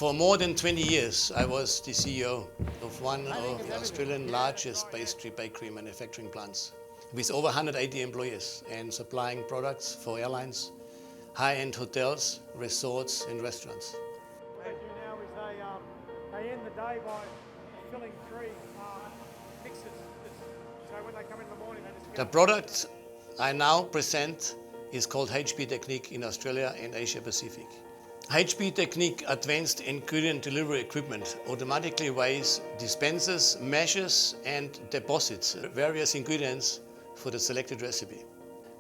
For more than 20 years, I was the CEO of one of the Australian largest pastry bakery manufacturing plants, with over 180 employees and supplying products for airlines, high-end hotels, resorts and restaurants. What they do now is they end the day by filling 3 mixes. So when they come in the morning, they just The product I now present is called hb-technik in Australia and Asia Pacific. hb-technik advanced ingredient delivery equipment automatically weighs, dispenses, measures and deposits various ingredients for the selected recipe.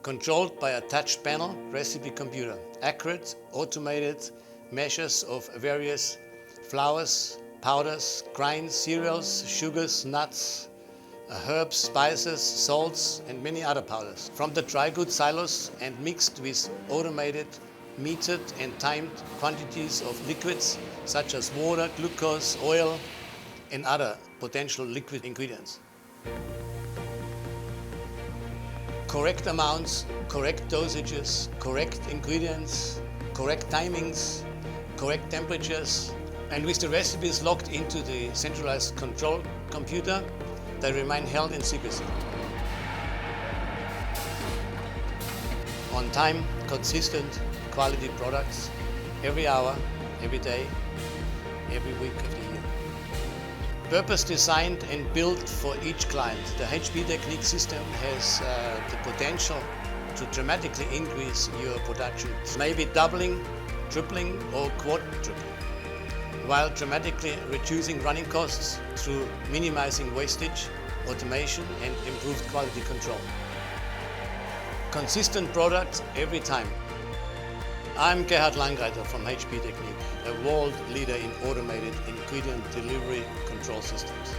Controlled by a touch panel recipe computer, accurate automated measures of various flours, powders, grinds, cereals, sugars, nuts, herbs, spices, salts and many other powders. From the dry goods silos and mixed with automated, metered and timed quantities of liquids such as water, glucose, oil and other potential liquid ingredients. Correct amounts, correct dosages, correct ingredients, correct timings, correct temperatures, and with the recipes locked into the centralized control computer, they remain held in secrecy. On time, consistent, quality products, every hour, every day, every week of the year. Purpose designed and built for each client, the hb-technik system has the potential to dramatically increase your production, maybe doubling, tripling or quadrupling, while dramatically reducing running costs through minimizing wastage, automation and improved quality control. Consistent products every time. I'm Gerhard Langreiter from hb-technik, a world leader in automated ingredient delivery control systems.